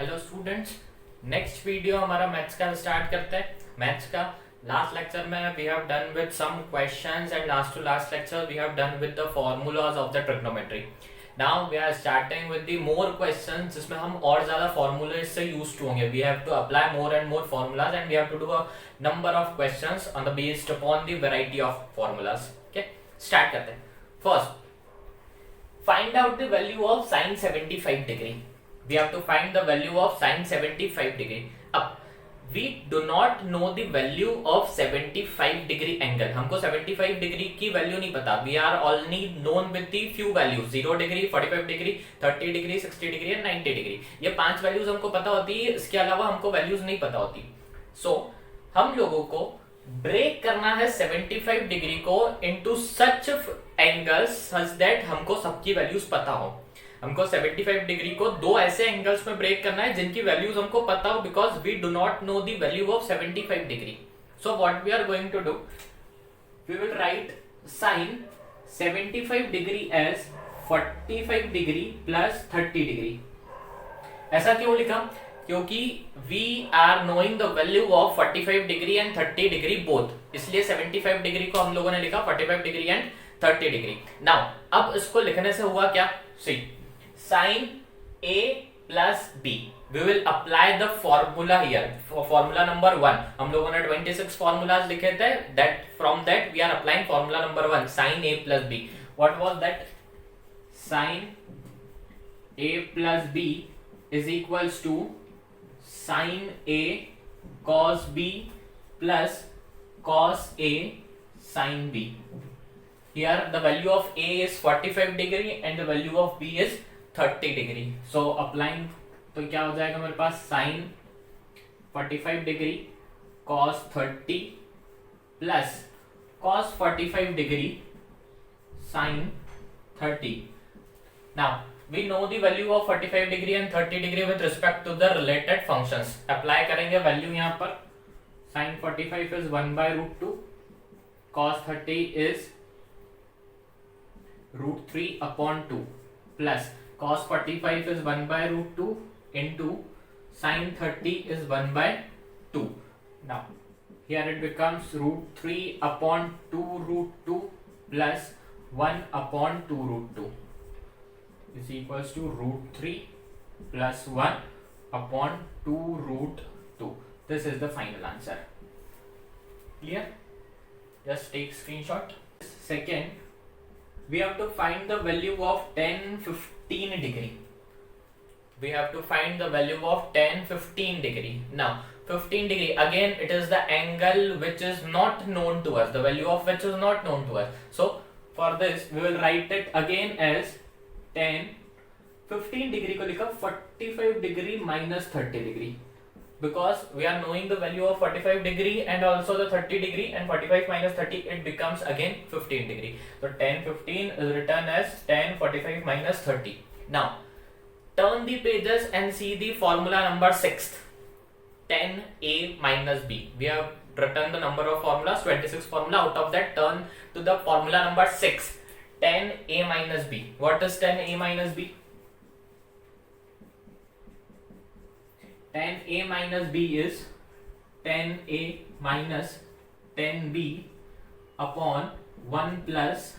Hello students, next video हमारा maths का start करते हैं। मैथ्स का लास्ट लेक्चर में we have done with some questions and last to last lecture we have done with the formulas of the trigonometry. Now we are starting with the more questions जिसमें हम और ज्यादा formulas से used होंगे। We have to apply more and more formulas and we have to do a number of questions on the based upon the variety of formulas. Okay, start करते हैं। First, find out the value of sin 75 degree. We have to find the value of sin 75 degree. अब we do not know the value of 75 degree angle. हमको 75 degree की value नहीं पता. We are only known with the few values 0 degree, 45 degree, 30 degree, 60 degree और 90 degree. ये 5 values हमको पता होती है. इसके अलावा हमको वैल्यूज नहीं पता होती. So हम लोगों को ब्रेक करना है 75 डिग्री को into such angles such that हमको सबकी वैल्यूज पता हो. हमको 75 डिग्री को दो ऐसे एंगल्स में ब्रेक करना है जिनकी वैल्यूज हमको पता हो, because we do not know the value of 75 degree. So what we are going to do, we will write sine 75 degree as 45 degree plus 30 degree. ऐसा क्यों लिखा? क्योंकि we are knowing the value of 45 degree and 30 degree both, इसलिए 75 degree को हम लोगों ने लिखा 45 डिग्री एंड 30 डिग्री. नाउ अब इसको लिखने से हुआ क्या? See sine A plus B, we will apply the formula here. Formula number 1 हम लोगों ने 26 फॉर्मूलाज लिखे थे. That from that we are applying formula number 1 sine A plus B. What was that? Sine A plus B is equals to sin A cos B plus cos A sin B. Here the value of A is 45 degree and the value of B is 30 degree. So applying तो क्या हो जाएगा मेरे पास sin 45 degree cos 30 plus cos 45 degree sin 30. Now we know the value of 45 degree and 30 degree with respect to the related functions. Apply करेंगे value यहाँ पर. sin 45 is 1 by root 2, cos 30 is root 3 upon 2 plus cos 45 is 1 by root 2 into sin 30 is 1 by 2. Now here it becomes root 3 upon 2 root 2 plus 1 upon 2 root 2 is equals to root 3 plus 1 upon 2 root 2. This is the final answer. Clear? Just take screenshot. Second, we have to find the value of 10, 15 degree. We have to find the value of 10, 15 degree. Now, 15 degree, again it is the angle which is not known to us, the value of which is not known to us. So, for this, we will write it again as 10, 15 degree को लिखा 45 degree minus 30 degree, because we are knowing the value of 45 degree and also the 30 degree, and 45 minus 30 it becomes again 15 degree. So 10, 15 is written as 10, 45 minus 30. Now turn the pages and see the formula number 6, 10A minus B. We have written the number of formulas, 26 formula. Out of that, turn to the formula number 6, 10A minus B. What is 10A minus B? 10A minus B is 10A minus 10B upon 1 plus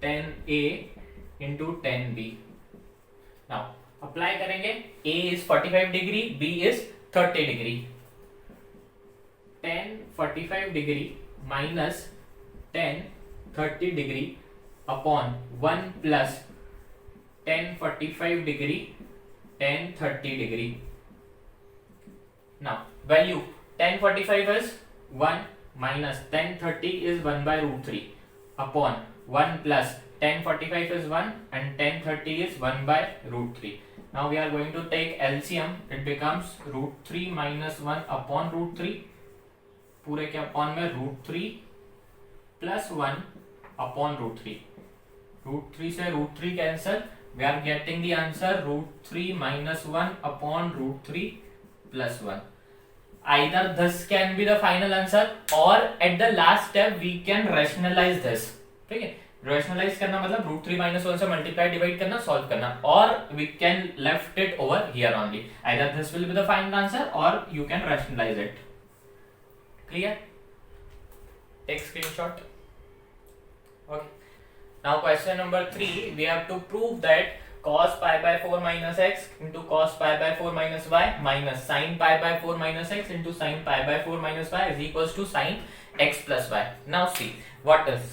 10A into 10B. Now apply करेंगे. A is 45 degree, B is 30 degree. 10 45 degree minus 10 30 degree upon 1 plus 10 45 degree 10 30 degree. Now value 10 45 is 1 minus 10 30 is 1 by root 3 upon 1 plus 10 45 is 1 and 10 30 is 1 by root 3. Now we are going to take LCM. It becomes root 3 minus 1 upon root 3. पूरे के upon में root 3 plus 1 upon root 3. root 3 से root 3 cancel. We are getting the answer root 3 minus 1 upon root 3 plus 1. Either this can be the final answer or at the last step we can rationalize this. ठीक है, rationalise करना मतलब root 3 minus 1 से multiply divide करना, solve करना, और we can left it over here only, either this will be the final answer और you can rationalise it. Clear? Take screenshot. Okay. Now question number 3, we have to prove that cos pi by 4 minus x into cos pi by 4 minus y minus sin pi by 4 minus x into sin pi by 4 minus y is equals to sin x plus y. Now see, what is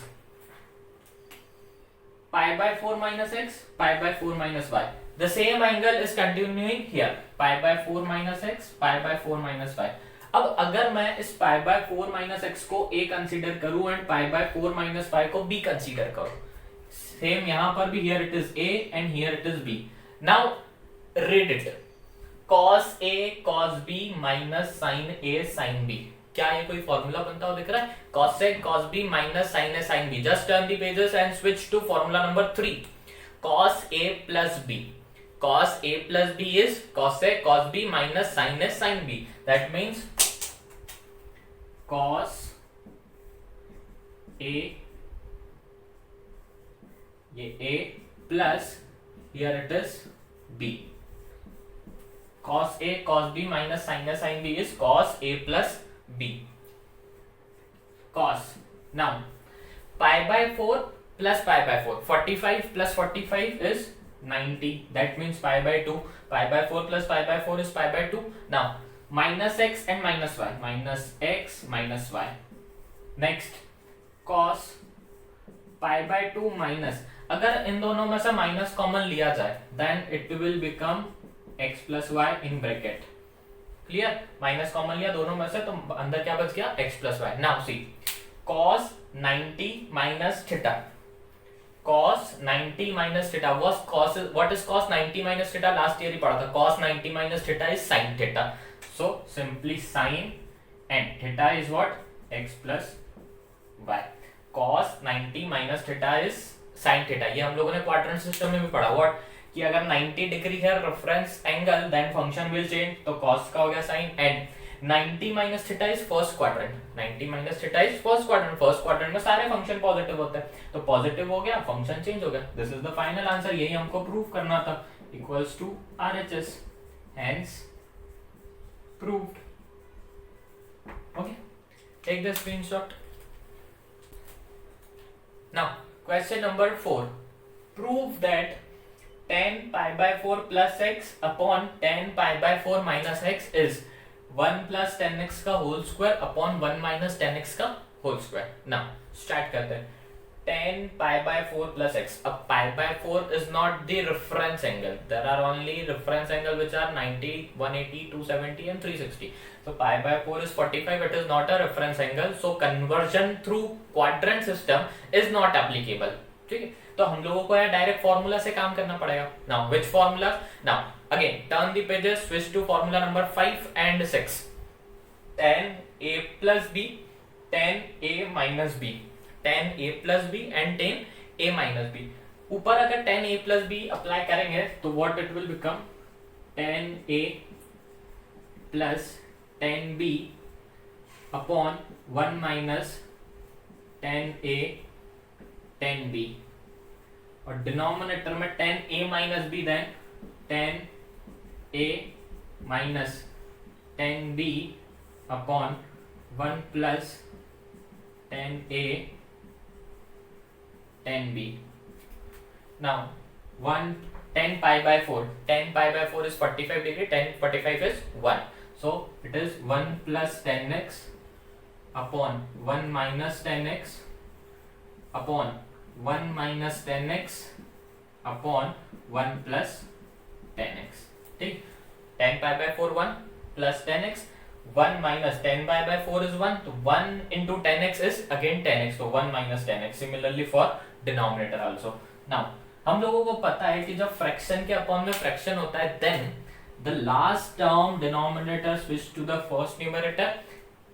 pi by 4 minus x, pi by 4 minus y. The same angle is continuing here. Pi by 4 minus x, pi by 4 minus y. अब अगर मैं इस pi by 4 minus x को a consider करूं and pi by 4 minus y को b consider करूं, same यहां पर भी here it is a and here it is b. Now read it, cos a cos b minus sin a sin b. क्या ये कोई formula बनता हुआ दिख रहा है? cos a cos b minus sin a sin b. Just turn the pages and switch to formula number 3. cos a plus b, cos a plus b is cos a cos b minus sin a sin b. That means cos a, ये a plus here it is b. cos a cos b minus sin a sin b is cos a plus b. cos, now pi by 4 plus pi by 4, 45 plus 45 is 90. That means pi by 2. Pi by 4 plus pi by 4 is pi by 2. Now minus x and minus y, minus x minus y. Next cos pi by 2 minus, अगर इन दोनों में से minus common लिया जाए then it will become x plus y in bracket. Clear? Minus common लिया दोनों में से तो अंदर क्या बच गया? x plus y. Now see, cos 90 minus theta, cos 90 minus theta was cos, what is cos 90 minus theta? Last year ही पढ़ा था. cos 90 minus theta is sin theta. So simply sin and theta is what? x plus y. cos 90 minus theta is sin theta. ये हम लोगों ने quadrant system में भी पढ़ा. What कि अगर 90 डिग्री है reference angle then function will change, तो cos का हो गया sin, and 90 minus theta is first quadrant. 90 minus theta is first quadrant. First quadrant में सारे फंक्शन पॉजिटिव होते हैं, तो पॉजिटिव हो गया, फंक्शन चेंज हो गया. This is the final answer. यही हमको प्रूव करना था. Equals to RHS, hence proved. Okay, take the screenshot. Now question number 4, prove that tan pi by 4 plus x upon tan pi by 4 minus x is 1 plus 10x का whole square upon 1 minus 10x का whole square. Now start करते हैं. tan pi by 4 plus x. अब pi by 4 is not the reference angle. There are only reference angle which are 90, 180, 270 and 360. So pi by 4 is 45. It is not a reference angle. So conversion through quadrant system is not applicable. ठीक है, तो हम लोगों को direct formula से काम करना पड़ेगा. Now which formula? Now again turn the pages, switch to formula number 5 and 6. tan a plus b, tan a minus b, tan a plus b and tan a minus b. ऊपर अगर tan a plus b apply करेंगे तो what it will become? tan a plus tan b upon 1 minus tan a tan b, और denominator में tan a minus b, then tan a minus tan b upon 1 plus tan a tan b. Now 1 tan pi by 4, tan pi by 4 is 45 degree, tan 45 is 1, so it is 1 plus tan x upon 1 minus tan x upon 1 minus tan x upon 1 plus tan x. ठीक, tan pi by 4 1 plus tan x, 1 minus tan pi by 4 is 1, तो 1 into tan x is again tan x, तो 1 minus tan x. Similarly for denominator also. Now हम लोगों को पता है कि जब फ्रैक्शन के अपॉन में फ्रैक्शन होता है then the last term denominator switch to the first numerator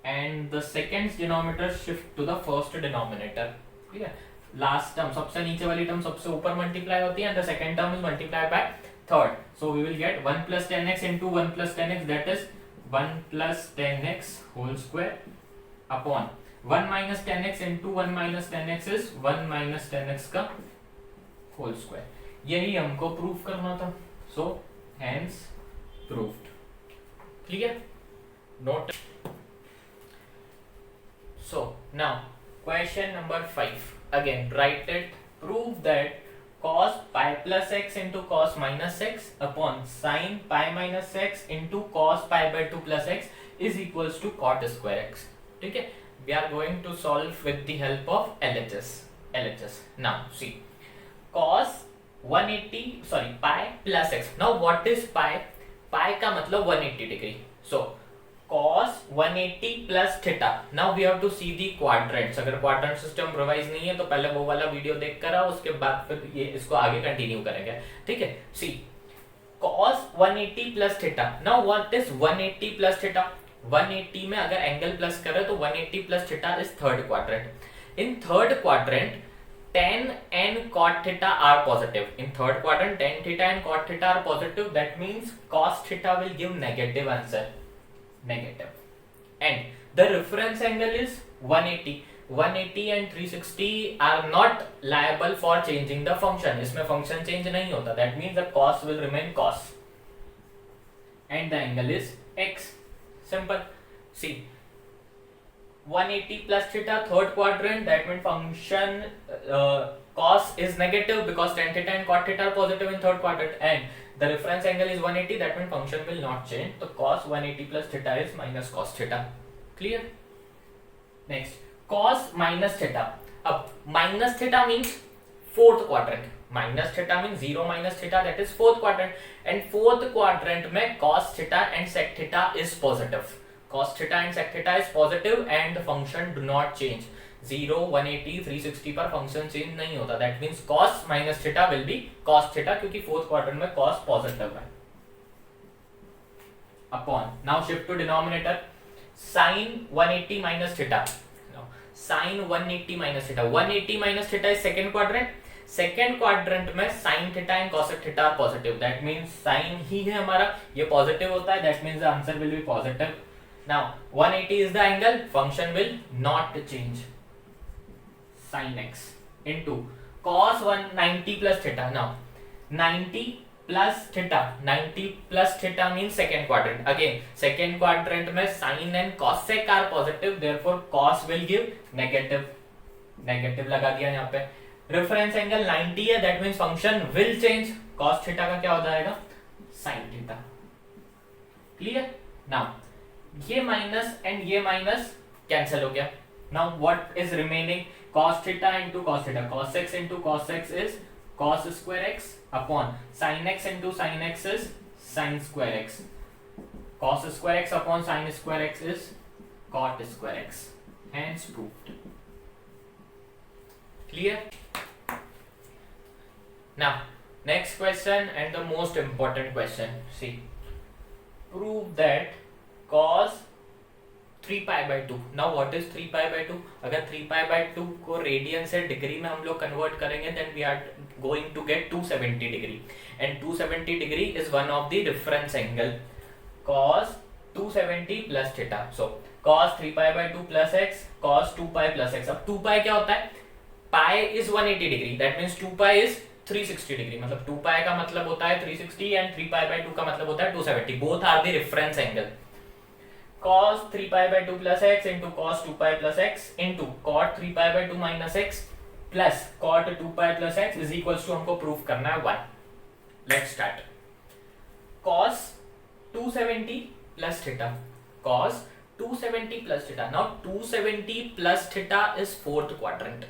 and the second denominator shift to the first denominator. ठीक है, लास्ट टर्म सबसे नीचे वाली टर्म सबसे ऊपर मल्टीप्लाई होती है and the second term is multiply by third. So we will get 1 plus tan x into 1 plus tan x, that is 1 plus tan x whole square upon 1 minus 10x into 1 minus 10x is 1 minus 10x का whole square. यही हमको prove करना था, so hence proved. Clear? Note. So now question number 5, again write it. Prove that cos pi plus x into cos minus x upon sin pi minus x into cos pi by 2 plus x is equals to cot square x. ठीक है, we are going to solve with the help of LHS. Now see, cos 180 pi plus x. Now what is pi? Pi का मतलब 180 degree. So cos 180 plus theta. Now we have to see the quadrants. अगर quadrant system revise नहीं है तो पहले वो वाला video देख कर आओ, उसके बाद फिर ये इसको आगे कंटिन्यू करेंगे। ठीक है, see cos 180 plus theta. Now what is 180 plus theta? 180 में अगर एंगल प्लस करें तो 180 plus theta is third quadrant. In third quadrant tan and cot theta are positive. In third quadrant tan theta and cot theta are positive. That means cos theta will give negative answer. Negative. And the reference angle is 180. 180 and 360 are not liable for changing the function. इसमें function change नहीं होता. That means the cos will remain cos. And the angle is x. Simple. See, 180 plus theta third quadrant. That means function cos is negative because tan theta and cot theta are positive in third quadrant. And the reference angle is 180, that means function will not change. So cos 180 plus theta is minus cos theta. Clear? Next, cos minus theta. अब minus theta means fourth quadrant. Minus theta means 0 minus theta, that is fourth quadrant. And fourth quadrant में cos theta and sec theta is positive. Cos theta and sec theta is positive and the function do not change. 0, 180, 360 पर function change नहीं होता. That means cos minus theta will be cos theta, क्योंकि fourth quadrant में cos positive है. Upon, now shift to denominator, sin 180 minus theta. sin 180 minus theta, 180 minus theta is second quadrant. Second quadrant में sin theta and cosec theta are positive. That means sin ही है हमारा, ये positive होता है. That means the answer will be positive. Now 180 is the angle, function will not change. sin x into cos 190 plus theta. Now 90 plus theta, 90 plus theta means second quadrant. Again second quadrant में sin and cosec are positive, therefore cos will give negative. Negative लगा दिया यहाँ पे. Reference angle 90 है, that means function will change. cos theta का क्या हो जाएगा? sin theta. Clear? Now ये माइनस एंड ये माइनस कैंसिल हो गया. Now what is remaining? Cos theta into cos theta. Cos x into cos x is cos square x upon sin x into sin x is sin square x. Cos square x upon sin square x is cot square x. Hence proved. Clear? Now next question and the most important question. See, prove that cos 3 pi by 2. Now what is 3 pi by 2? अगर 3 pi by 2 को radian से degree में हम लोग convert करेंगे then we are going to get 270 degree. And 270 degree is one of the reference angle. Cos 270 plus theta. So cos 3 pi by 2 plus x, cos 2 pi plus x. अब 2 pi क्या होता है? Pi is 180 degree. That means 2 pi is 360 degree. मतलब 2 pi का मतलब होता है 360 and 3 pi by 2 का मतलब होता है 270. Both are the reference angle. Cos 3 pi by 2 plus x into cos 2 pi plus x into cot 3 pi by 2 minus x plus cot 2 pi plus x is equals to हमको proof करना है 1. Let's start. Cos 270 plus theta. Cos 270 plus theta. Now 270 plus theta is fourth quadrant.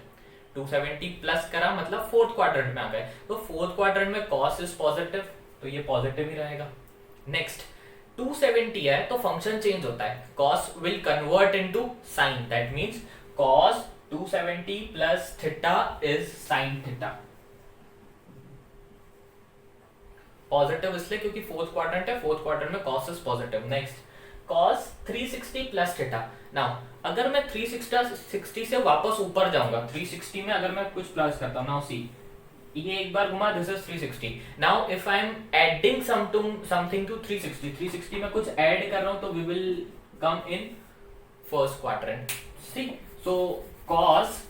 270 plus करा मतलब fourth quadrant में आ गए. तो fourth quadrant में cos is positive, तो ये पॉजिटिव ही रहेगा. नेक्स्ट 270 है तो फंक्शन चेंज होता है. cos will convert into sin. That means cos 270 plus theta is sin theta. Positive इसलिए क्योंकि फोर्थ क्वाड्रेंट है, फोर्थ क्वाड्रेंट में cos is positive. Next cos 360 plus theta. Now अगर मैं 360 से वापस ऊपर जाऊंगा, 360 में अगर मैं कुछ प्लस करता हूं, नाउ सी ये एक बार घुमा, this is 360. Now if I am adding something to 360 में कुछ ऐड कर रहा हूं तो we will come in first quadrant. See So cos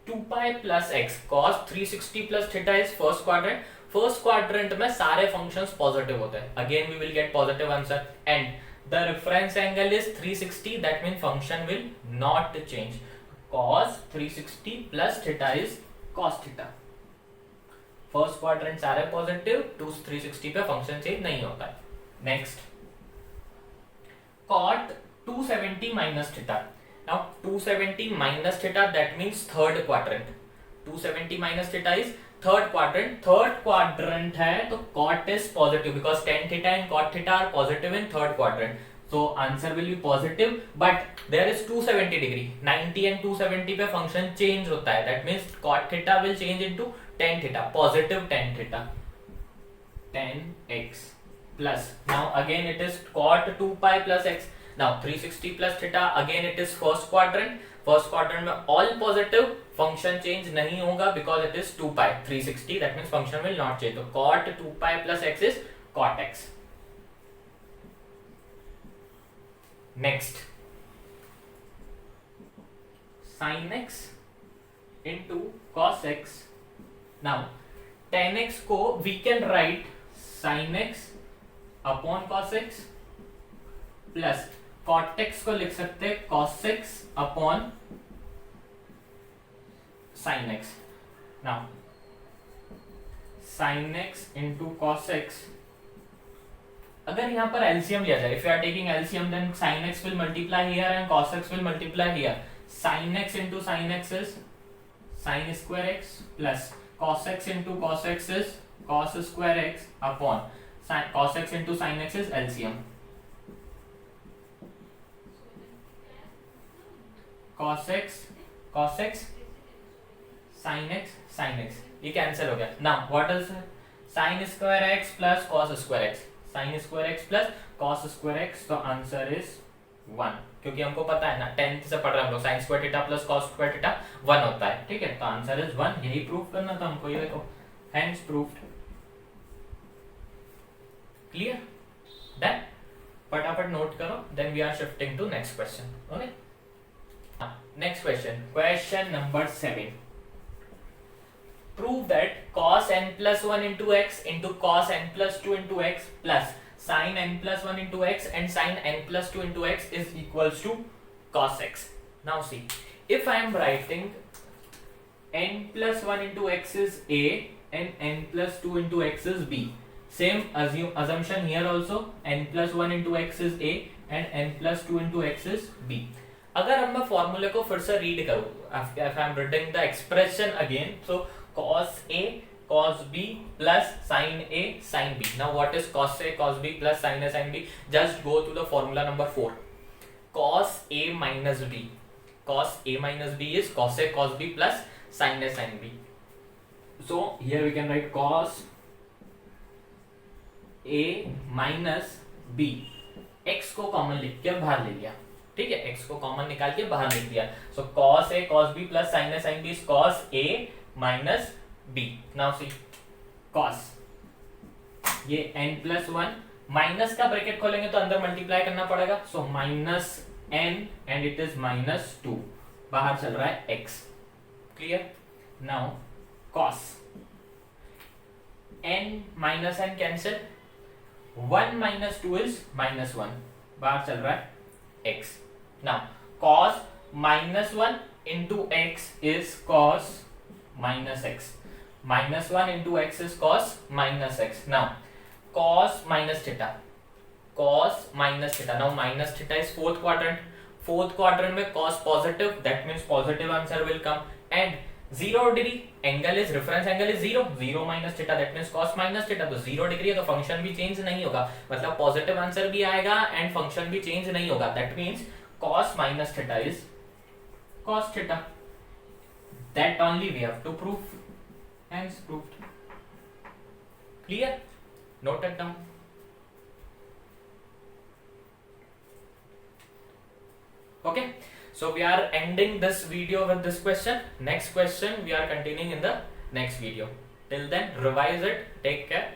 2 pi plus x, cos 360 plus theta is first quadrant. First quadrant में सारे फंक्शंस पॉजिटिव होते हैं. Again we will get positive answer. And the reference angle is 360. That mean function will not change. cos 360 plus theta is cos theta. First quadrant सारे positive, 360 पे function change नहीं होता है. Next cot 270 minus theta. Now 270 minus theta, that means third quadrant. 270 minus theta is third quadrant. Third quadrant है तो cot is positive because tan theta and cot theta are positive in third quadrant. So answer will be positive, but there is 270 degree. 90 and 270 पे function change होता है. That means cot theta will change into tan theta, positive tan theta, tan x plus. Now again it is cot 2 pi plus x. Now 360 plus theta, again it is first quadrant. First quadrant में all positive, function change नहीं होगा because it is 2 pi 360. That means function will not change. तो cot 2 pi plus x इज cot x. Next sin x into cos x. Now tan x को we can write sin x upon cos x plus cot x को लिख सकते हैं cos x upon sin x. Now sin x into cos x. अगर यहाँ पर LCM लिया जाए, if you are taking LCM, then sin x will multiply here and cos x will multiply here. Sin x into sin x is sin square x plus cos x into cos x is cos square x upon sin cos x into sin x is LCM. cos x sin x ये cancel हो गया. Now what is sin square x plus cos square x. sin square x plus cos square x. तो answer is 1, क्योंकि हमको पता है ना 10th से पढ़ रहे हम लोग sin square theta plus cos square theta 1 होता है. ठीक है, तो आंसर इज 1. यही प्रूव करना था हमको. ये देखो, हेंस प्रूव्ड. क्लियर? डन. फटाफट नोट करो, then we are shifting to next question. Okay, next question number 7. Prove that cos n plus 1 into x into cos n plus 2 into x plus sin n plus 1 into x and sin n plus 2 into x is equals to cos x. Now see, if I am writing n plus 1 into x is a and n plus 2 into x is b, same assumption here also. n plus 1 into x is a and n plus 2 into x is b. अगर हम मैं फॉर्मूले को फिर से read करूं, if I am reading the expression again, so cos a cos b plus sin a sin b. Now what is cos a cos b plus sin a sin b? Just go to the formula number 4. cos a minus b. cos a minus b is cos a cos b plus sin a sin b. So here we can write cos a minus b. x को common लिख के बाहर ले लिया. ठीक है, x को common निकाल के बाहर लिख दिया. सो cos a cos b plus sin a sin b is cos a minus b. Now see cos, ये n plus 1 माइनस का ब्रैकेट खोलेंगे तो अंदर मल्टीप्लाई करना पड़ेगा. So minus n and it is minus 2. बाहर चल रहा है x. Clear? Now cos n minus n cancel. 1 minus 2 is minus 1. बाहर चल रहा है x. Now cos minus 1 into x is cos minus x. Minus 1 into x is cos minus x. Now cos minus theta. Cos minus theta. Now minus theta is fourth quadrant. Fourth quadrant में cos positive. That means positive answer will come. And 0 degree angle is reference angle is 0. 0 minus theta. That means cos minus theta. तो 0 degree है तो function भी change नहीं होगा. मतलब positive answer भी आएगा and function भी change नहीं होगा. That means cos minus theta is cos theta. That only we have to prove. Hence proved. Clear? Note it down. Okay, so we are ending this video with this question. Next question we are continuing in the next video. Till then, revise it. Take care.